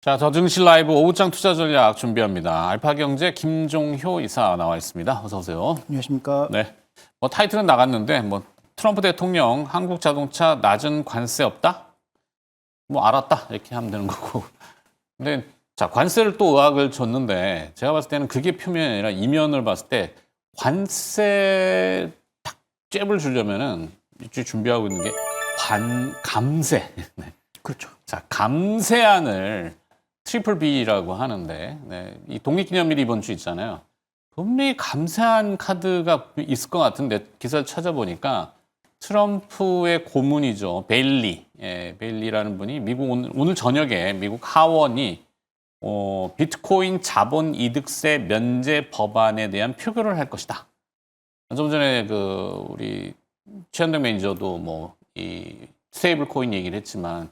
자, 더증시 라이브 오후장 투자 전략 준비합니다. 알파경제 김종효 이사 나와 있습니다. 어서 오세요. 안녕하십니까. 네. 타이틀은 나갔는데 트럼프 대통령 한국 자동차 낮은 관세 없다? 알았다. 이렇게 하면 되는 거고. 근데 자, 관세를 또 의학을 줬는데 제가 봤을 때는 그게 표면이 아니라 이면을 봤을 때 관세 딱 잽을 주려면은 일주일 준비하고 있는 게 감세. 네. 그렇죠. 자, 감세안을 트리플 B라고 하는데, 네, 이 독립기념일 이번 주 있잖아요. 분명히 감세안 카드가 있을 것 같은데 기사를 찾아보니까 트럼프의 고문이죠. 베일리, 베일리라는 분이 미국 오늘 저녁에 미국 하원이 비트코인 자본 이득세 면제 법안에 대한 표결을 할 것이다. 좀 전에 우리 최현덕 매니저도 이 스테이블 코인 얘기를 했지만.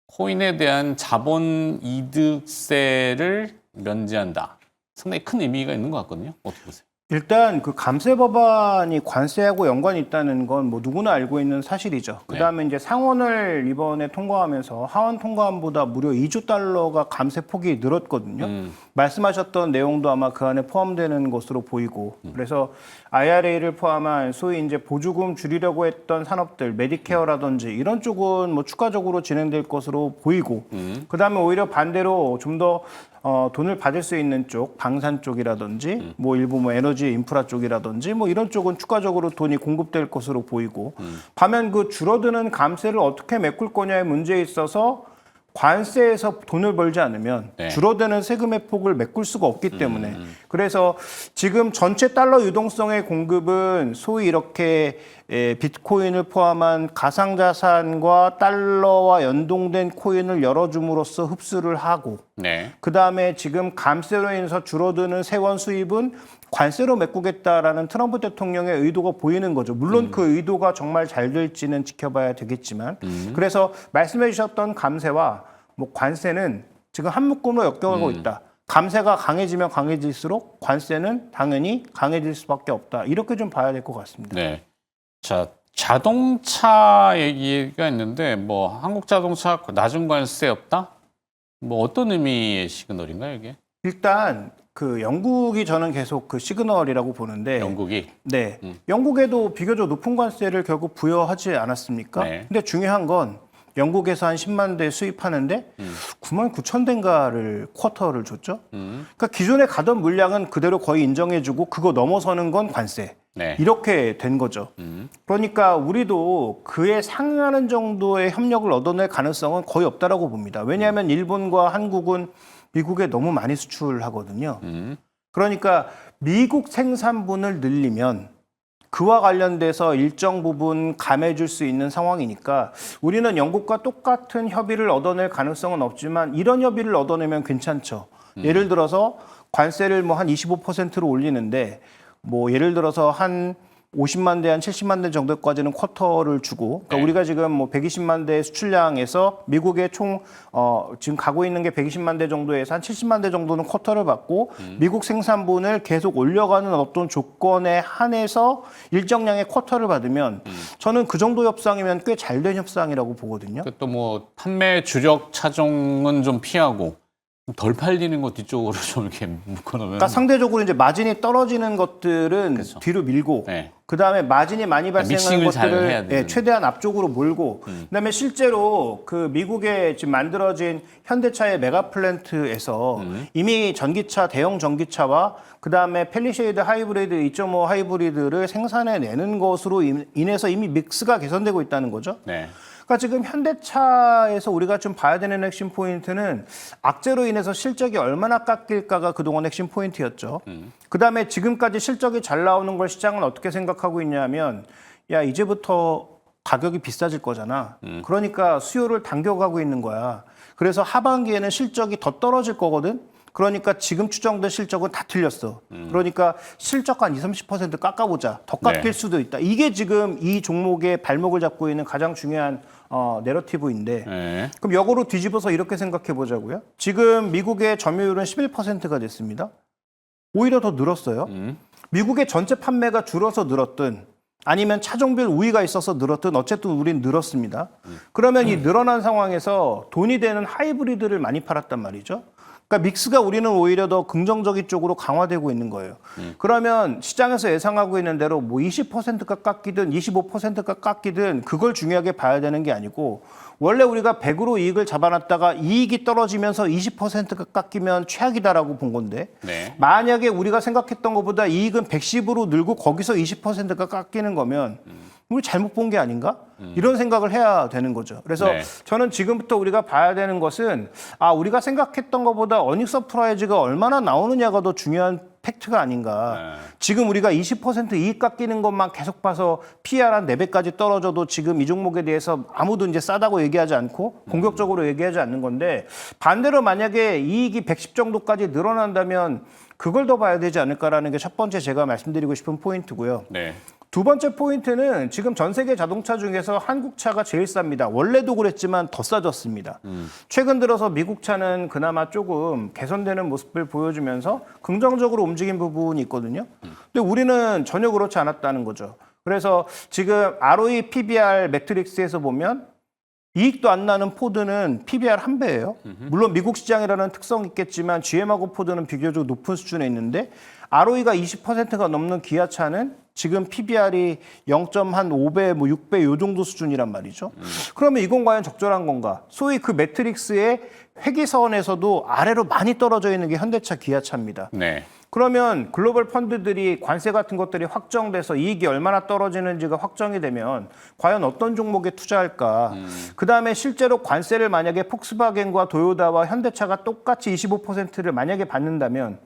코인에 대한 자본 이득세를 면제한다. 상당히 큰 의미가 있는 것 같거든요. 어떻게 보세요? 일단 그 감세 법안이 관세하고 연관이 있다는 건 누구나 알고 있는 사실이죠. 그다음에 이제 상원을 이번에 통과하면서 하원 통과안보다 무려 2조 달러가 감세 폭이 늘었거든요. 말씀하셨던 내용도 아마 그 안에 포함되는 것으로 보이고, 그래서 IRA를 포함한 소위 이제 보조금 줄이려고 했던 산업들, 메디케어라든지 이런 쪽은 추가적으로 진행될 것으로 보이고, 그다음에 오히려 반대로 좀 더 돈을 받을 수 있는 쪽, 방산 쪽이라든지, 일부 에너지 인프라 쪽이라든지, 이런 쪽은 추가적으로 돈이 공급될 것으로 보이고, 반면 그 줄어드는 감세를 어떻게 메꿀 거냐의 문제에 있어서 관세에서 돈을 벌지 않으면 줄어드는 세금의 폭을 메꿀 수가 없기 때문에 그래서 지금 전체 달러 유동성의 공급은 소위 이렇게 비트코인을 포함한 가상자산과 달러와 연동된 코인을 열어줌으로써 흡수를 하고 그다음에 지금 감세로 인해서 줄어드는 세원 수입은 관세로 메꾸겠다라는 트럼프 대통령의 의도가 보이는 거죠. 물론 그 의도가 정말 잘 될지는 지켜봐야 되겠지만 그래서 말씀해 주셨던 감세와 관세는 지금 한 묶음으로 엮여가고 있다. 감세가 강해지면 강해질수록 관세는 당연히 강해질 수밖에 없다. 이렇게 좀 봐야 될 것 같습니다. 네. 자, 자동차 얘기가 있는데 한국 자동차 낮은 관세 없다? 어떤 의미의 시그널인가요, 이게? 일단 영국이 저는 계속 시그널이라고 보는데 영국이? 네. 영국에도 비교적 높은 관세를 결국 부여하지 않았습니까? 근데 중요한 건 영국에서 한 10만 대 수입하는데 9만 9천 대인가를 쿼터를 줬죠. 그러니까 기존에 가던 물량은 그대로 거의 인정해주고 그거 넘어서는 건 관세. 이렇게 된 거죠. 그러니까 우리도 그에 상응하는 정도의 협력을 얻어낼 가능성은 거의 없다라고 봅니다. 왜냐하면 일본과 한국은 미국에 너무 많이 수출하거든요. 그러니까 미국 생산분을 늘리면 그와 관련돼서 일정 부분 감해줄 수 있는 상황이니까 우리는 영국과 똑같은 협의를 얻어낼 가능성은 없지만 이런 협의를 얻어내면 괜찮죠. 예를 들어서 관세를 한 25%로 올리는데 예를 들어서 한 50만 대, 한 70만 대 정도까지는 쿼터를 주고, 그러니까 우리가 지금 120만 대 수출량에서 미국의 지금 가고 있는 게 120만 대 정도에서 한 70만 대 정도는 쿼터를 받고, 미국 생산분을 계속 올려가는 어떤 조건에 한해서 일정량의 쿼터를 받으면, 저는 그 정도 협상이면 꽤 잘 된 협상이라고 보거든요. 또 판매 주력 차종은 좀 피하고, 덜 팔리는 거 뒤쪽으로 좀 이렇게 묶어놓으면. 그러니까 상대적으로 이제 마진이 떨어지는 것들은 뒤로 밀고, 그 다음에 마진이 많이 발생하는 것들을 최대한 앞쪽으로 몰고, 그다음에 실제로 미국에 지금 만들어진 현대차의 메가 플랜트에서 이미 대형 전기차와 그 다음에 펠리쉐이드 하이브리드, 2.5 하이브리드를 생산해내는 것으로 인해서 이미 믹스가 개선되고 있다는 거죠. 그러니까 지금 현대차에서 우리가 좀 봐야 되는 핵심 포인트는 악재로 인해서 실적이 얼마나 깎일까가 그동안 핵심 포인트였죠. 그다음에 지금까지 실적이 잘 나오는 걸 시장은 어떻게 생각하고 있냐면 이제부터 가격이 비싸질 거잖아. 그러니까 수요를 당겨가고 있는 거야. 그래서 하반기에는 실적이 더 떨어질 거거든. 그러니까 지금 추정된 실적은 다 틀렸어. 그러니까 실적 한 20-30% 깎아보자. 더 깎일 수도 있다. 이게 지금 이 종목의 발목을 잡고 있는 가장 중요한 내러티브인데 그럼 역으로 뒤집어서 이렇게 생각해 보자고요. 지금 미국의 점유율은 11%가 됐습니다. 오히려 더 늘었어요. 미국의 전체 판매가 줄어서 늘었든 아니면 차종별 우위가 있어서 늘었든 어쨌든 우린 늘었습니다. 그러면 이 늘어난 상황에서 돈이 되는 하이브리드를 많이 팔았단 말이죠. 그러니까 믹스가 우리는 오히려 더 긍정적인 쪽으로 강화되고 있는 거예요. 그러면 시장에서 예상하고 있는 대로 뭐 20%가 깎이든 25%가 깎이든 그걸 중요하게 봐야 되는 게 아니고 원래 우리가 100으로 이익을 잡아놨다가 이익이 떨어지면서 20%가 깎이면 최악이다라고 본 건데 네. 만약에 우리가 생각했던 것보다 이익은 110으로 늘고 거기서 20%가 깎이는 거면 우리 잘못 본 게 아닌가? 이런 생각을 해야 되는 거죠. 그래서 네. 저는 지금부터 우리가 봐야 되는 것은 우리가 생각했던 것보다 어닝 서프라이즈가 얼마나 나오느냐가 더 중요한 팩트가 아닌가. 지금 우리가 20% 이익 깎이는 것만 계속 봐서 PER 한 4배까지 떨어져도 지금 이 종목에 대해서 아무도 이제 싸다고 얘기하지 않고 공격적으로 얘기하지 않는 건데 반대로 만약에 이익이 110 정도까지 늘어난다면 그걸 더 봐야 되지 않을까라는 게 첫 번째 제가 말씀드리고 싶은 포인트고요. 네. 두 번째 포인트는 지금 전 세계 자동차 중에서 한국 차가 제일 쌉니다. 원래도 그랬지만 더 싸졌습니다. 최근 들어서 미국 차는 그나마 조금 개선되는 모습을 보여주면서 긍정적으로 움직인 부분이 있거든요. 근데 우리는 전혀 그렇지 않았다는 거죠. 그래서 지금 ROE, PBR 매트릭스에서 보면 이익도 안 나는 포드는 PBR 1배예요. 물론 미국 시장이라는 특성이 있겠지만 GM하고 포드는 비교적 높은 수준에 있는데 ROE가 20%가 넘는 기아차는 지금 PBR이 0.5배, 뭐 6배 요 정도 수준이란 말이죠. 그러면 이건 과연 적절한 건가? 소위 그 매트릭스의 회귀선에서도 아래로 많이 떨어져 있는 게 현대차, 기아차입니다. 네. 그러면 글로벌 펀드들이 관세 같은 것들이 확정돼서 이익이 얼마나 떨어지는지가 확정이 되면 과연 어떤 종목에 투자할까? 그다음에 실제로 관세를 만약에 폭스바겐과 도요다와 현대차가 똑같이 25%를 만약에 받는다면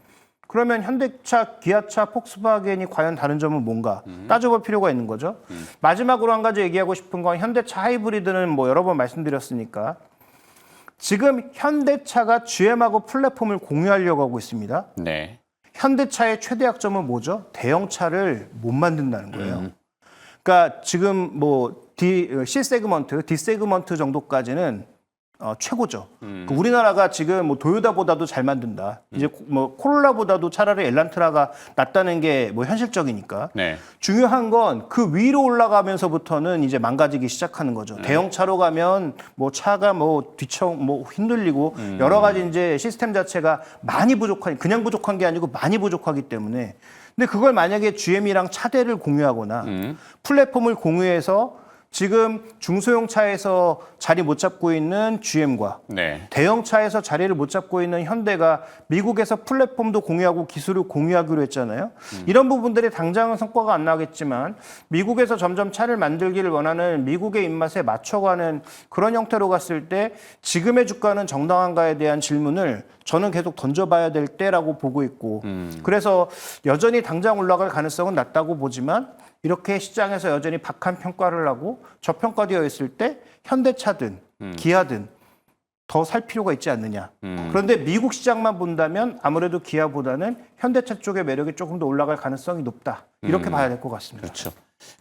그러면 현대차, 기아차, 폭스바겐이 과연 다른 점은 뭔가 따져볼 필요가 있는 거죠. 마지막으로 한 가지 얘기하고 싶은 건 현대차 하이브리드는 뭐 여러 번 말씀드렸으니까 지금 현대차가 GM하고 플랫폼을 공유하려고 하고 있습니다. 네. 현대차의 최대 약점은 뭐죠? 대형차를 못 만든다는 거예요. 그러니까 지금 뭐 C 세그먼트, D 세그먼트 정도까지는 최고죠. 그 우리나라가 지금 뭐 도요다보다도 잘 만든다. 이제 뭐 코롤라보다도 차라리 엘란트라가 낫다는 게 뭐 현실적이니까. 네. 중요한 건 그 위로 올라가면서부터는 이제 망가지기 시작하는 거죠. 대형차로 가면 뭐 차가 뭐 뒤청 뭐 흔들리고 여러 가지 이제 시스템 자체가 많이 부족한 그냥 부족한 게 아니고 많이 부족하기 때문에. 근데 그걸 만약에 GM이랑 차대를 공유하거나 플랫폼을 공유해서 지금 중소형 차에서 자리 못 잡고 있는 GM과 네. 대형 차에서 자리를 못 잡고 있는 현대가 미국에서 플랫폼도 공유하고 기술을 공유하기로 했잖아요. 이런 부분들이 당장은 성과가 안 나겠지만 미국에서 점점 차를 만들기를 원하는 미국의 입맛에 맞춰가는 그런 형태로 갔을 때 지금의 주가는 정당한가에 대한 질문을 저는 계속 던져봐야 될 때라고 보고 있고 그래서 여전히 당장 올라갈 가능성은 낮다고 보지만 이렇게 시장에서 여전히 박한 평가를 하고 저평가되어 있을 때 현대차든 기아든 더 살 필요가 있지 않느냐. 그런데 미국 시장만 본다면 아무래도 기아보다는 현대차 쪽의 매력이 조금 더 올라갈 가능성이 높다. 이렇게 봐야 될 것 같습니다. 그렇죠.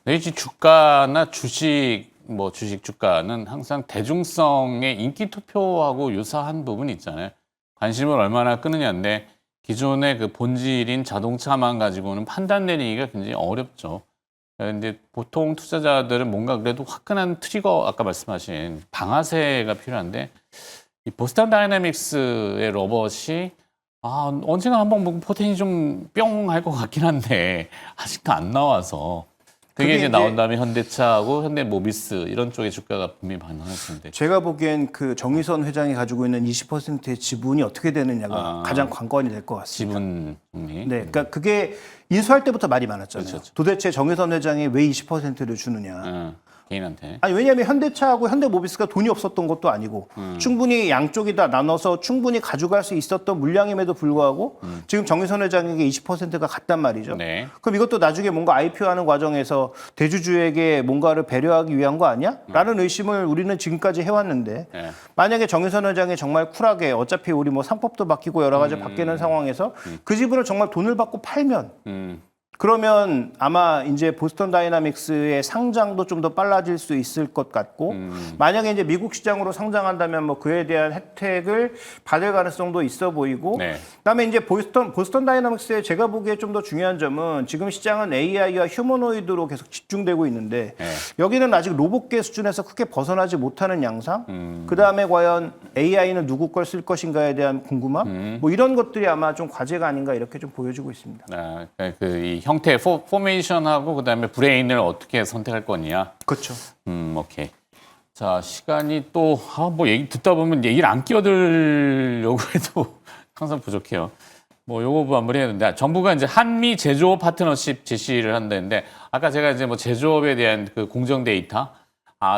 내지 주가나 주식 주식 주가는 항상 대중성의 인기 투표하고 유사한 부분이 있잖아요. 관심을 얼마나 끄느냐인데 기존의 그 본질인 자동차만 가지고는 판단 내리기가 굉장히 어렵죠. 근데 보통 투자자들은 뭔가 그래도 화끈한 트리거, 아까 말씀하신 방아쇠가 필요한데, 이 보스턴 다이내믹스의 로봇이, 언젠가 한번 보고 포텐이 좀 뿅 할 것 같긴 한데, 아직도 안 나와서. 그게 이제 나온 다음에 현대차하고 현대모비스 이런 쪽의 주가가 분명히 반응할 텐데. 제가 보기엔 그 정의선 회장이 가지고 있는 20%의 지분이 어떻게 되느냐가 가장 관건이 될 것 같습니다. 지분 정리. 네, 그러니까 그게 인수할 때부터 말이 많았잖아요. 그렇죠. 도대체 정의선 회장이 왜 20%를 주느냐. 개인한테. 아니 왜냐하면 현대차하고 현대모비스가 돈이 없었던 것도 아니고 충분히 양쪽이 다 나눠서 충분히 가져갈 수 있었던 물량임에도 불구하고 지금 정의선 회장에게 20%가 갔단 말이죠. 네. 그럼 이것도 나중에 뭔가 IPO하는 과정에서 대주주에게 뭔가를 배려하기 위한 거 아니야? 라는 의심을 우리는 지금까지 해왔는데 네. 만약에 정의선 회장이 정말 쿨하게 어차피 우리 뭐 상법도 바뀌고 여러 가지 바뀌는 상황에서 그 지분을 정말 돈을 받고 팔면 그러면 아마 이제 보스턴 다이나믹스의 상장도 좀 더 빨라질 수 있을 것 같고 만약에 이제 미국 시장으로 상장한다면 뭐 그에 대한 혜택을 받을 가능성도 있어 보이고 네. 그다음에 이제 보스턴 다이나믹스의 제가 보기에 좀 더 중요한 점은 지금 시장은 AI와 휴머노이드로 계속 집중되고 있는데 네. 여기는 아직 로봇계 수준에서 크게 벗어나지 못하는 양상. 그다음에 과연 AI는 누구 걸 쓸 것인가에 대한 궁금함. 뭐 이런 것들이 아마 좀 과제가 아닌가 이렇게 좀 보여지고 있습니다. 아, 이 형태 포메이션하고 그다음에 브레인을 어떻게 선택할 거냐. 그렇죠. 오케이. 자, 시간이 또 뭐 얘기 듣다 보면 얘기를 안 끼어들려고 해도 항상 부족해요. 뭐 요거 마무리해야 되는데 정부가 이제 한미 제조업 파트너십 제시를 한다는데 아까 제가 이제 뭐 제조업에 대한 그 공정 데이터,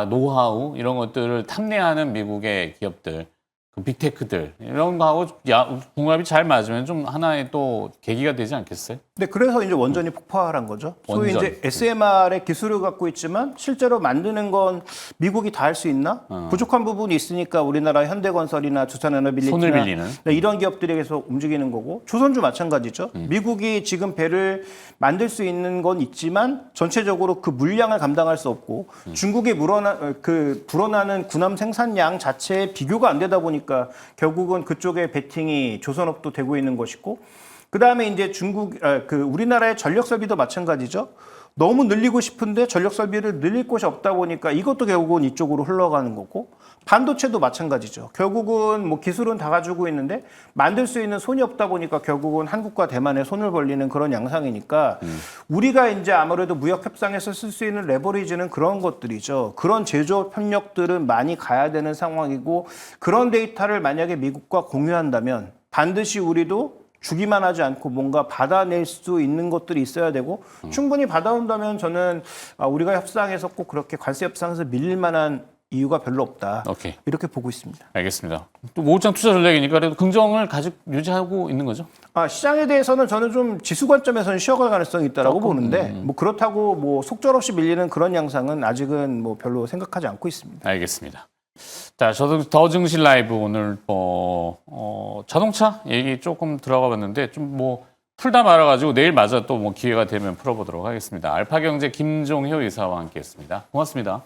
노하우 이런 것들을 탐내하는 미국의 기업들, 그 빅테크들 이런 거하고 궁합이 잘 맞으면 좀 하나의 또 계기가 되지 않겠어요? 네, 그래서 이제 원전이 폭발한 거죠. 소위 원전. 이제 SMR의 기술을 갖고 있지만 실제로 만드는 건 미국이 다 할 수 있나? 부족한 부분이 있으니까 우리나라 현대건설이나 두산에너빌리티나 손을 빌리는. 네, 이런 기업들이 계속 움직이는 거고 조선주 마찬가지죠. 미국이 지금 배를 만들 수 있는 건 있지만 전체적으로 그 물량을 감당할 수 없고 중국이 불어나는 군함 생산량 자체에 비교가 안 되다 보니까 결국은 그쪽에 베팅이 조선업도 되고 있는 것이고 그 다음에 이제 우리나라의 전력 설비도 마찬가지죠. 너무 늘리고 싶은데 전력 설비를 늘릴 곳이 없다 보니까 이것도 결국은 이쪽으로 흘러가는 거고 반도체도 마찬가지죠. 결국은 뭐 기술은 다 가지고 있는데 만들 수 있는 손이 없다 보니까 결국은 한국과 대만에 손을 벌리는 그런 양상이니까 우리가 이제 아무래도 무역 협상에서 쓸 수 있는 레버리지는 그런 것들이죠. 그런 제조업 협력들은 많이 가야 되는 상황이고 그런 데이터를 만약에 미국과 공유한다면 반드시 우리도 주기만 하지 않고 뭔가 받아낼 수 있는 것들이 있어야 되고 충분히 받아온다면 저는 우리가 협상에서 꼭 그렇게 관세 협상에서 밀릴 만한 이유가 별로 없다. 오케이. 이렇게 보고 있습니다. 알겠습니다. 또 모장 투자 전략이니까 그래도 긍정을 유지하고 있는 거죠? 시장에 대해서는 저는 좀 지수 관점에서는 쉬어갈 가능성이 있다라고 보는데 뭐 그렇다고 뭐 속절없이 밀리는 그런 양상은 아직은 뭐 별로 생각하지 않고 있습니다. 알겠습니다. 자, 저도 더 증시 라이브 오늘 자동차 얘기 조금 들어가 봤는데 좀 뭐 풀다 말아가지고 내일 마저 또 뭐 기회가 되면 풀어보도록 하겠습니다. 알파경제 김종효 이사와 함께했습니다. 고맙습니다.